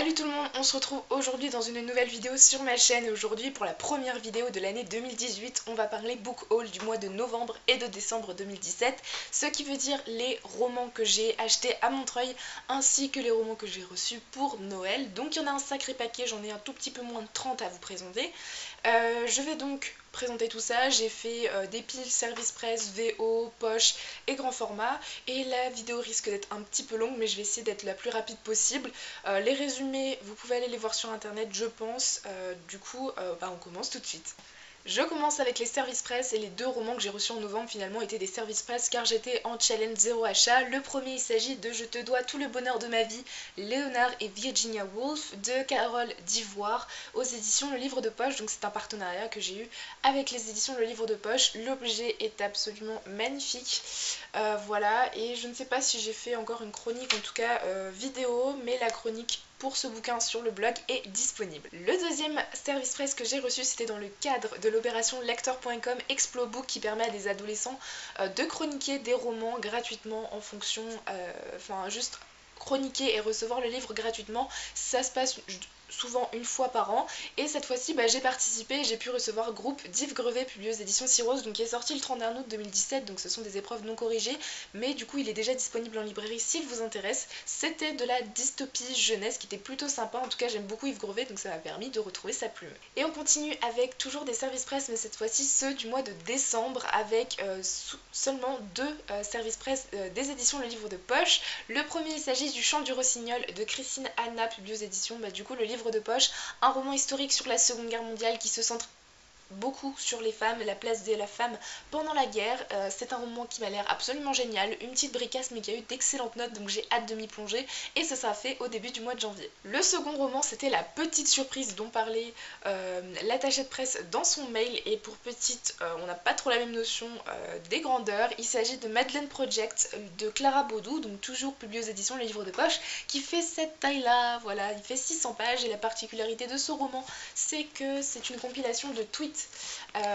Salut tout le monde, on se retrouve aujourd'hui dans une nouvelle vidéo sur ma chaîne et aujourd'hui pour la première vidéo de l'année 2018 on va parler book haul du mois de novembre et de décembre 2017, ce qui veut dire les romans que j'ai achetés à Montreuil ainsi que les romans que j'ai reçus pour Noël. Donc il y en a un sacré paquet, j'en ai un tout petit peu moins de 30 à vous présenter. Je vais donc présenter tout ça, j'ai fait des piles service presse, VO, poche et grand format et la vidéo risque d'être un petit peu longue mais je vais essayer d'être la plus rapide possible. Les résumés, vous pouvez aller les voir sur internet je pense, du coup on commence tout de suite. Je commence avec les services presse et les deux romans que j'ai reçus en novembre finalement étaient des services presse car j'étais en challenge 0 achat. Le premier il s'agit de Je te dois tout le bonheur de ma vie, Léonard et Virginia Woolf de Carole d'Ivoire aux éditions Le Livre de Poche. Donc c'est un partenariat que j'ai eu avec les éditions Le Livre de Poche. L'objet est absolument magnifique. Voilà, et je ne sais pas si j'ai fait encore une chronique, en tout cas vidéo, mais la chronique pour ce bouquin sur le blog est disponible. Le deuxième service presse que j'ai reçu c'était dans le cadre de l'opération lecteur.com Explobook qui permet à des adolescents de chroniquer des romans gratuitement en fonction, juste chroniquer et recevoir le livre gratuitement. Ça se passe souvent une fois par an et cette fois-ci j'ai participé et j'ai pu recevoir Groupe d'Yves Grevet publié aux éditions Cyrose, donc qui est sorti le 31 août 2017, donc ce sont des épreuves non corrigées mais du coup il est déjà disponible en librairie s'il vous intéresse. C'était de la dystopie jeunesse qui était plutôt sympa, en tout cas j'aime beaucoup Yves Grevet donc ça m'a permis de retrouver sa plume. Et on continue avec toujours des services presse mais cette fois-ci ceux du mois de décembre avec seulement deux services presse des éditions Le Livre de Poche. Le premier il s'agit du Chant du Rossignol de Christine Anna publié aux éditions du coup Le Livre de Poche, un roman historique sur la Seconde Guerre mondiale qui se centre beaucoup sur les femmes, la place de la femme pendant la guerre. C'est un roman qui m'a l'air absolument génial, une petite bricasse mais qui a eu d'excellentes notes donc j'ai hâte de m'y plonger et ça sera fait au début du mois de janvier. Le second roman c'était La Petite Surprise dont parlait l'attaché de presse dans son mail et pour petite on n'a pas trop la même notion des grandeurs. Il s'agit de Madeleine Project de Clara Baudou, donc toujours publié aux éditions Les Livres de Poche, qui fait cette taille là, voilà, il fait 600 pages et la particularité de ce roman c'est que c'est une compilation de tweets.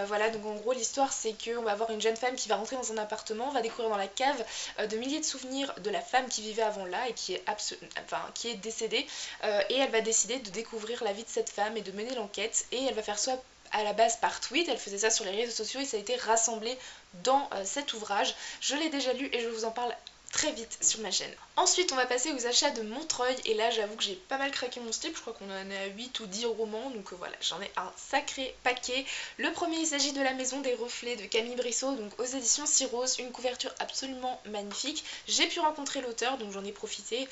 Voilà, donc en gros l'histoire c'est qu'on va avoir une jeune femme qui va rentrer dans un appartement, va découvrir dans la cave de milliers de souvenirs de la femme qui vivait avant là et qui est décédée, et elle va décider de découvrir la vie de cette femme et de mener l'enquête et elle va faire soit à la base par tweet, elle faisait ça sur les réseaux sociaux et ça a été rassemblé dans cet ouvrage. Je l'ai déjà lu et je vous en parle très vite sur ma chaîne. Ensuite on va passer aux achats de Montreuil et là j'avoue que j'ai pas mal craqué mon slip, je crois qu'on en est à 8 ou 10 romans donc voilà, j'en ai un sacré paquet. Le premier il s'agit de La Maison des Reflets de Camille Brissot, donc aux éditions Cyrose, une couverture absolument magnifique. J'ai pu rencontrer l'auteur donc j'en ai profité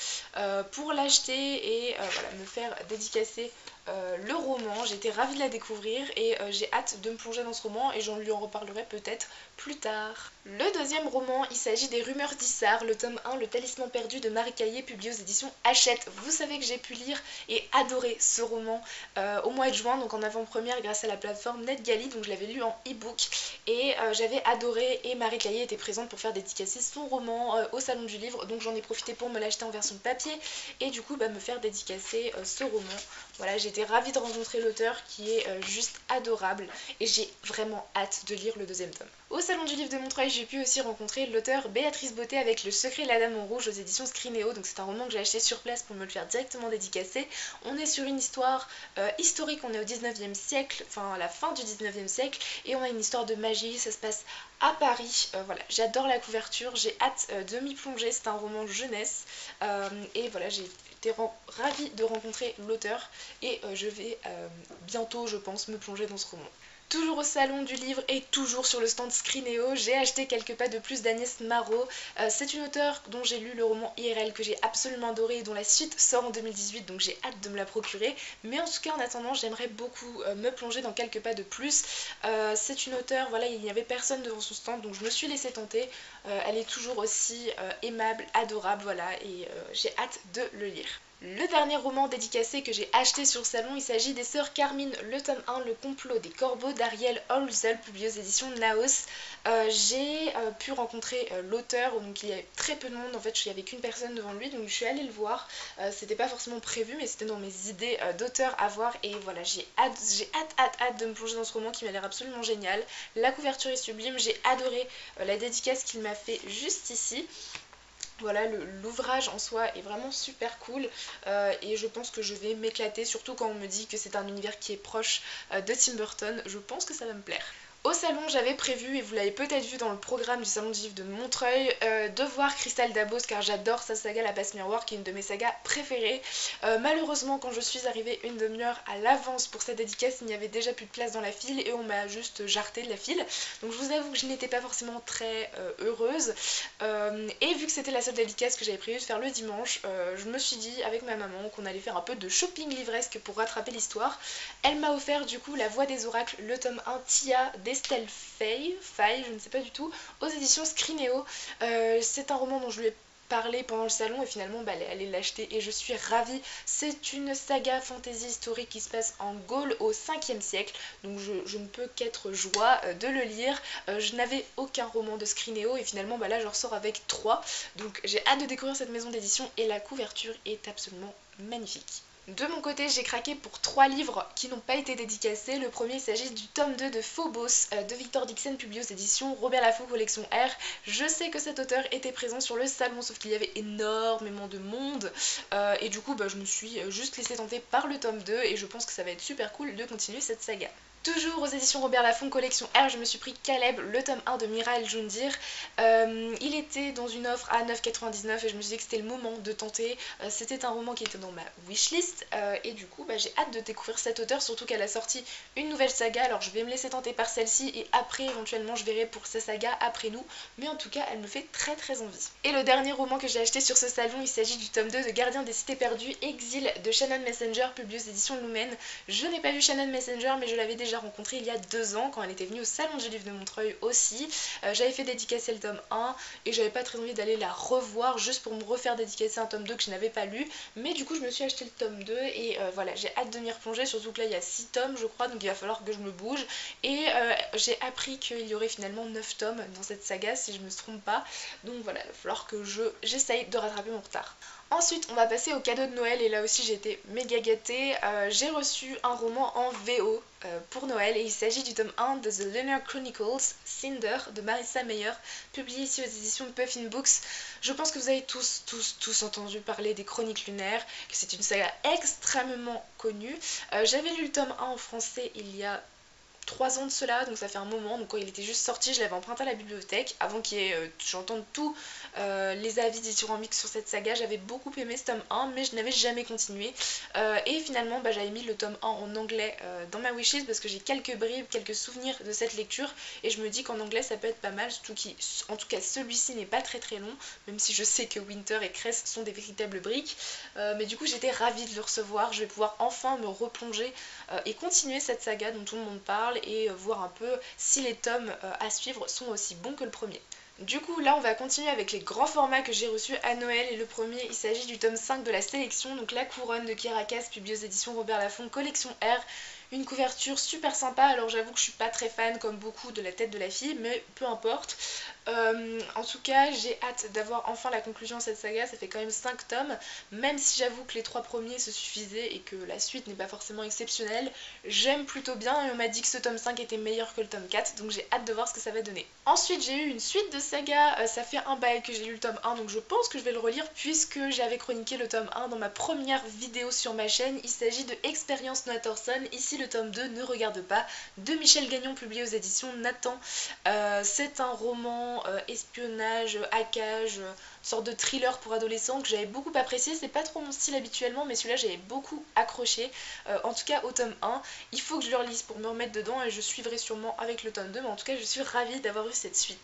pour l'acheter et voilà, me faire dédicacer le roman. J'étais ravie de la découvrir et j'ai hâte de me plonger dans ce roman et j'en lui en reparlerai peut-être plus tard. Le deuxième roman il s'agit des Rumeurs d'Issard, le tome 1, Le Talisman perdu de Marie Caillé publié aux éditions Hachette. Vous savez que j'ai pu lire et adorer ce roman au mois de juin, donc en avant-première grâce à la plateforme NetGalley, donc je l'avais lu en e-book et j'avais adoré et Marie Caillé était présente pour faire dédicacer son roman au salon du livre, donc j'en ai profité pour me l'acheter en version papier et du coup me faire dédicacer ce roman. Voilà, j'étais ravie de rencontrer l'auteur qui est juste adorable et j'ai vraiment hâte de lire le deuxième tome. Au salon du livre de Montreuil, j'ai pu aussi rencontrer l'auteur Béatrice Beauté avec Le Secret de la Dame en Rouge aux éditions Scrinéo, donc c'est un roman que j'ai acheté sur place pour me le faire directement dédicacer. On est sur une histoire historique, on est au 19e siècle, enfin à la fin du 19e siècle, et on a une histoire de magie, ça se passe à Paris. Voilà, j'adore la couverture, j'ai hâte de m'y plonger, c'est un roman jeunesse, et voilà, j'ai été ravie de rencontrer l'auteur et je vais bientôt, je pense, me plonger dans ce roman. Toujours au salon du livre et toujours sur le stand Scrinéo, j'ai acheté Quelques pas de plus d'Agnès Marot. C'est une auteure dont j'ai lu le roman IRL que j'ai absolument adoré et dont la suite sort en 2018, donc j'ai hâte de me la procurer. Mais en tout cas en attendant j'aimerais beaucoup me plonger dans Quelques pas de plus. C'est une auteure, voilà, il n'y avait personne devant son stand donc je me suis laissée tenter. Elle est toujours aussi aimable, adorable, voilà, et j'ai hâte de le lire. Le dernier roman dédicacé que j'ai acheté sur le salon, il s'agit des Sœurs Carmine, le tome 1, Le complot des corbeaux d'Ariel Holzel, publié aux éditions Naos. J'ai pu rencontrer l'auteur, donc il y avait très peu de monde, en fait il n'y avait qu'une personne devant lui, donc je suis allée le voir. C'était pas forcément prévu, mais c'était dans mes idées d'auteur à voir, et voilà, j'ai hâte de me plonger dans ce roman qui m'a l'air absolument génial. La couverture est sublime, j'ai adoré la dédicace qu'il m'a fait juste ici. Voilà, l'ouvrage en soi est vraiment super cool et je pense que je vais m'éclater, surtout quand on me dit que c'est un univers qui est proche de Tim Burton, je pense que ça va me plaire. Au salon, j'avais prévu, et vous l'avez peut-être vu dans le programme du salon du livre de Montreuil, de voir Crystal Dabos car j'adore sa saga La Passe Miroir qui est une de mes sagas préférées. Malheureusement, quand je suis arrivée une demi-heure à l'avance pour cette dédicace, il n'y avait déjà plus de place dans la file et on m'a juste jarté de la file. Donc je vous avoue que je n'étais pas forcément très heureuse. Et vu que c'était la seule dédicace que j'avais prévu de faire le dimanche, je me suis dit avec ma maman qu'on allait faire un peu de shopping livresque pour rattraper l'histoire. Elle m'a offert du coup La Voix des Oracles, le tome 1 Tia d'Estelle Faye, je ne sais pas du tout, aux éditions Scrinéo. C'est un roman dont je lui ai parlé pendant le salon et finalement elle est allée l'acheter et je suis ravie. C'est une saga fantasy historique qui se passe en Gaule au 5e siècle, donc je ne peux qu'être joie de le lire. Je n'avais aucun roman de Scrinéo et finalement là je ressors avec 3, donc j'ai hâte de découvrir cette maison d'édition et la couverture est absolument magnifique. De mon côté, j'ai craqué pour 3 livres qui n'ont pas été dédicacés. Le premier, il s'agit du tome 2 de Phobos de Victor Dixon, publié aux éditions Robert Laffont collection R. Je sais que cet auteur était présent sur le salon, sauf qu'il y avait énormément de monde. Et du coup, je me suis juste laissée tenter par le tome 2 et je pense que ça va être super cool de continuer cette saga. Toujours aux éditions Robert Laffont collection R, je me suis pris Caleb, le tome 1 de Mira El Jundir. Il était dans une offre à 9,99 et je me suis dit que c'était le moment de tenter. C'était un roman qui était dans ma wishlist et du coup j'ai hâte de découvrir cet auteur, surtout qu'elle a sorti une nouvelle saga. Alors je vais me laisser tenter par celle-ci et après éventuellement je verrai pour sa saga après nous, mais en tout cas elle me fait très très envie. Et le dernier roman que j'ai acheté sur ce salon, il s'agit du tome 2 de Gardien des Cités Perdues, Exil de Shannon Messenger, publié aux éditions Lumen. Je n'ai pas vu Shannon Messenger mais je l'avais déjà rencontrée il y a 2 ans quand elle était venue au salon du livre de Montreuil aussi. J'avais fait dédicacer le tome 1 et j'avais pas très envie d'aller la revoir juste pour me refaire dédicacer un tome 2 que je n'avais pas lu, mais du coup je me suis acheté le tome 2 et voilà, j'ai hâte de m'y replonger, surtout que là il y a 6 tomes je crois, donc il va falloir que je me bouge et j'ai appris qu'il y aurait finalement 9 tomes dans cette saga si je me trompe pas, donc voilà, il va falloir que j'essaye de rattraper mon retard. Ensuite, on va passer au cadeau de Noël et là aussi j'ai été méga gâtée. J'ai reçu un roman en VO pour Noël et il s'agit du tome 1 de The Lunar Chronicles, Cinder de Marissa Meyer, publié ici aux éditions Puffin Books. Je pense que vous avez tous entendu parler des Chroniques lunaires, que c'est une saga extrêmement connue. J'avais lu le tome 1 en français il y a 3 ans de cela, donc ça fait un moment. Donc quand il était juste sorti, je l'avais emprunté à la bibliothèque avant j'entende tous les avis dithyrambiques sur cette saga. J'avais beaucoup aimé ce tome 1 mais je n'avais jamais continué et finalement j'avais mis le tome 1 en anglais dans ma wishlist parce que j'ai quelques bribes, quelques souvenirs de cette lecture et je me dis qu'en anglais ça peut être pas mal, surtout qu'en tout cas celui-ci n'est pas très très long, même si je sais que Winter et Cress sont des véritables briques, mais du coup j'étais ravie de le recevoir. Je vais pouvoir enfin me replonger et continuer cette saga dont tout le monde parle et voir un peu si les tomes à suivre sont aussi bons que le premier. Du coup là on va continuer avec les grands formats que j'ai reçus à Noël et le premier il s'agit du tome 5 de la sélection, donc La Couronne de Kirakas, publié aux éditions Robert Laffont collection R. Une couverture super sympa, alors j'avoue que je suis pas très fan comme beaucoup de La Tête de la Fille, mais peu importe. En tout cas j'ai hâte d'avoir enfin la conclusion de cette saga, ça fait quand même 5 tomes, même si j'avoue que les 3 premiers se suffisaient et que la suite n'est pas forcément exceptionnelle, j'aime plutôt bien et on m'a dit que ce tome 5 était meilleur que le tome 4, donc j'ai hâte de voir ce que ça va donner. Ensuite j'ai eu une suite de saga, ça fait un bail que j'ai lu le tome 1 donc je pense que je vais le relire puisque j'avais chroniqué le tome 1 dans ma première vidéo sur ma chaîne. Il s'agit de Expérience Natterson, ici le tome 2 Ne regarde pas, de Michel Gagnon, publié aux éditions Nathan. C'est un roman espionnage, hackage, sorte de thriller pour adolescents que j'avais beaucoup apprécié. C'est pas trop mon style habituellement mais celui-là j'avais beaucoup accroché, en tout cas au tome 1. Il faut que je le relise pour me remettre dedans et je suivrai sûrement avec le tome 2, mais en tout cas je suis ravie d'avoir eu cette suite.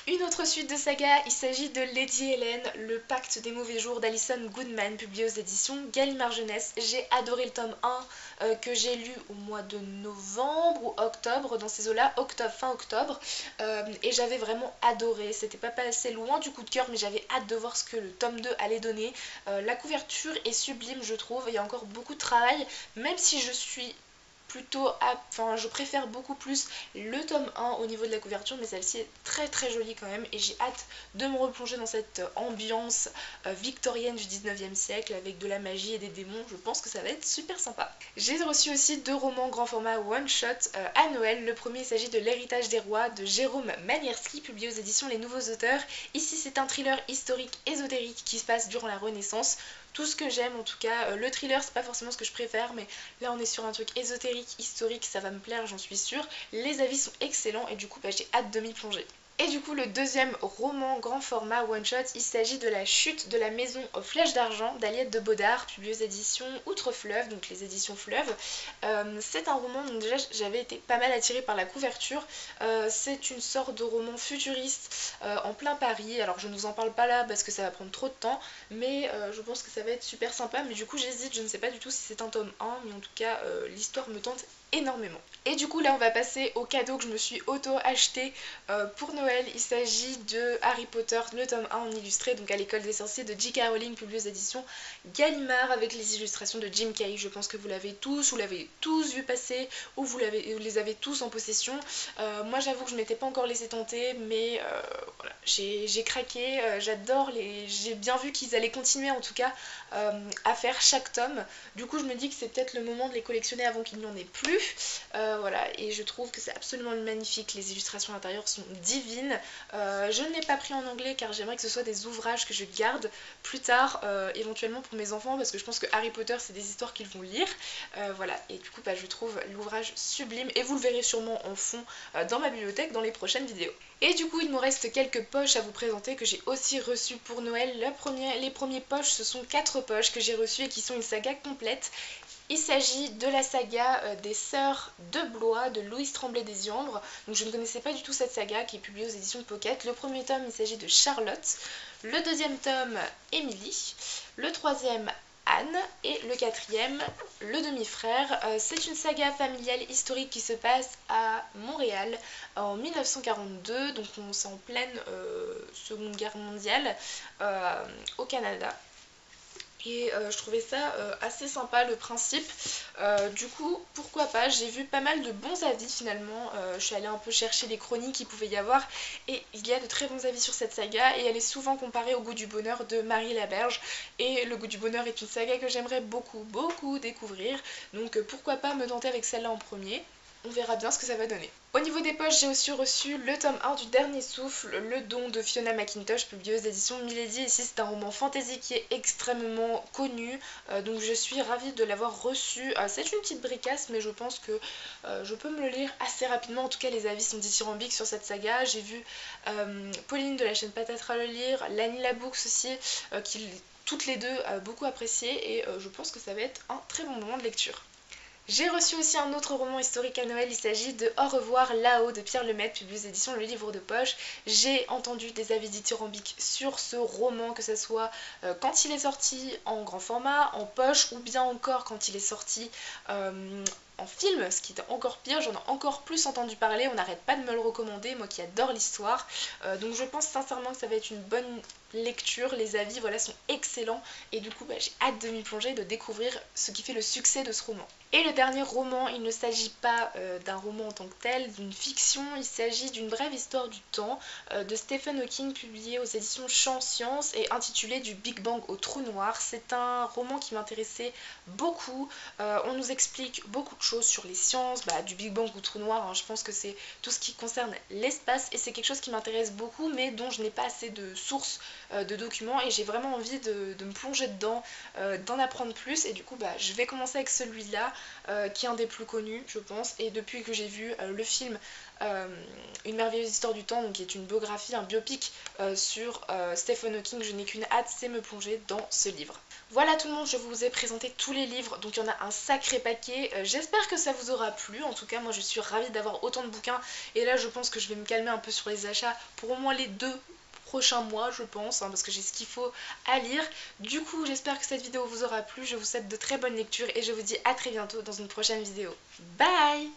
Une autre suite de saga, il s'agit de Lady Helen, le pacte des mauvais jours d'Alison Goodman, publié aux éditions Gallimard Jeunesse. J'ai adoré le tome 1 que j'ai lu au mois de novembre ou octobre, dans ces eaux-là, fin octobre, et j'avais vraiment adoré. C'était pas passé loin du coup de cœur, mais j'avais hâte de voir ce que le tome 2 allait donner. La couverture est sublime je trouve, il y a encore beaucoup de travail, même si je suis plutôt enfin je préfère beaucoup plus le tome 1 au niveau de la couverture, mais celle-ci est très très jolie quand même et j'ai hâte de me replonger dans cette ambiance victorienne du 19e siècle avec de la magie et des démons. Je pense que ça va être super sympa. J'ai reçu aussi 2 romans grand format one shot à Noël. Le premier, il s'agit de L'héritage des rois de Jérôme Manierski, publié aux éditions Les Nouveaux Auteurs. Ici c'est un thriller historique ésotérique qui se passe durant la Renaissance. Tout ce que j'aime en tout cas, le thriller c'est pas forcément ce que je préfère, mais là on est sur un truc ésotérique, historique, ça va me plaire, j'en suis sûre. Les avis sont excellents et du coup j'ai hâte de m'y plonger. Et du coup le deuxième roman grand format one shot, il s'agit de La chute de la maison aux flèches d'argent d'Aliette de Bodard, publié aux éditions Outre-Fleuve, donc les éditions Fleuve. C'est un roman, donc déjà j'avais été pas mal attirée par la couverture. C'est une sorte de roman futuriste en plein Paris. Alors je ne vous en parle pas là parce que ça va prendre trop de temps, mais je pense que ça va être super sympa. Mais du coup j'hésite, je ne sais pas du tout si c'est un tome 1, mais en tout cas l'histoire me tente énormément. Et du coup là on va passer au cadeau que je me suis auto-acheté pour Noël. Il s'agit de Harry Potter, le tome 1 en illustré, donc à l'école des sorciers de J.K. Rowling, publié aux éditions Gallimard, avec les illustrations de Jim Kay. Je pense que vous l'avez tous vu passer, ou vous les avez tous en possession. Moi j'avoue que je m'étais pas encore laissé tenter, mais voilà, j'ai craqué, j'adore j'ai bien vu qu'ils allaient continuer en tout cas à faire chaque tome. Du coup je me dis que c'est peut-être le moment de les collectionner avant qu'il n'y en ait plus. Voilà, et je trouve que c'est absolument magnifique, les illustrations à l'intérieur sont divines. Je ne l'ai pas pris en anglais car j'aimerais que ce soit des ouvrages que je garde plus tard, éventuellement pour mes enfants, parce que je pense que Harry Potter c'est des histoires qu'ils vont lire. Voilà, et du coup je trouve l'ouvrage sublime et vous le verrez sûrement en fond dans ma bibliothèque dans les prochaines vidéos. Et du coup il me reste quelques poches à vous présenter que j'ai aussi reçues pour Noël. Les premiers poches, ce sont 4 poches que j'ai reçues et qui sont une saga complète. Il s'agit de la saga des Sœurs de Blois de Louise Tremblay des Yambres. Donc je ne connaissais pas du tout cette saga qui est publiée aux éditions Pocket. Le premier tome, il s'agit de Charlotte. Le deuxième tome, Émilie. Le troisième, Anne. Et le quatrième, le demi-frère. C'est une saga familiale historique qui se passe à Montréal en 1942. Donc c'est en pleine Seconde Guerre mondiale au Canada. Et je trouvais ça assez sympa le principe. Du coup, pourquoi pas, j'ai vu pas mal de bons avis finalement. Je suis allée un peu chercher les chroniques qu'il pouvait y avoir. Et il y a de très bons avis sur cette saga. Et elle est souvent comparée au Goût du bonheur de Marie Laberge. Et le Goût du bonheur est une saga que j'aimerais beaucoup découvrir. Donc pourquoi pas me tenter avec celle-là en premier. On verra bien ce que ça va donner. Au niveau des poches, j'ai aussi reçu le tome 1 du Dernier Souffle, le don de Fiona McIntosh, publié aux éditions Milady. Ici, c'est un roman fantasy qui est extrêmement connu, donc je suis ravie de l'avoir reçu. C'est une petite bricasse, mais je pense que je peux me le lire assez rapidement. En tout cas, les avis sont dithyrambiques sur cette saga. J'ai vu Pauline de la chaîne Patatra le lire, Lani Labooks aussi, qui toutes les deux beaucoup apprécié, et je pense que ça va être un très bon moment de lecture. J'ai reçu aussi un autre roman historique à Noël, il s'agit de Au revoir là-haut de Pierre Lemaitre, publié aux éditions Le Livre de Poche. J'ai entendu des avis dithyrambiques sur ce roman, que ce soit quand il est sorti en grand format, en poche, ou bien encore quand il est sorti en film, ce qui était encore pire. J'en ai encore plus entendu parler, on n'arrête pas de me le recommander, moi qui adore l'histoire. Donc je pense sincèrement que ça va être une bonne lecture, les avis voilà sont excellents, et du coup j'ai hâte de m'y plonger, de découvrir ce qui fait le succès de ce roman. Et le dernier roman, il ne s'agit pas d'un roman en tant que tel, d'une fiction, il s'agit d'une brève histoire du temps de Stephen Hawking, publié aux éditions Champ Science et intitulé Du Big Bang au Trou Noir. C'est un roman qui m'intéressait beaucoup. On nous explique beaucoup de choses sur les sciences, du Big Bang au Trou Noir, hein. Je pense que c'est tout ce qui concerne l'espace et c'est quelque chose qui m'intéresse beaucoup, mais dont je n'ai pas assez de sources de documents, et j'ai vraiment envie de me plonger dedans, d'en apprendre plus, et du coup je vais commencer avec celui-là qui est un des plus connus je pense, et depuis que j'ai vu le film Une merveilleuse histoire du temps, donc qui est une biographie, un biopic sur Stephen Hawking, je n'ai qu'une hâte, c'est me plonger dans ce livre. Voilà tout le monde, je vous ai présenté tous les livres, donc il y en a un sacré paquet. J'espère que ça vous aura plu. En tout cas moi je suis ravie d'avoir autant de bouquins, et là je pense que je vais me calmer un peu sur les achats pour au moins les 2 prochains mois je pense, hein, parce que j'ai ce qu'il faut à lire. Du coup j'espère que cette vidéo vous aura plu, je vous souhaite de très bonnes lectures et je vous dis à très bientôt dans une prochaine vidéo. Bye!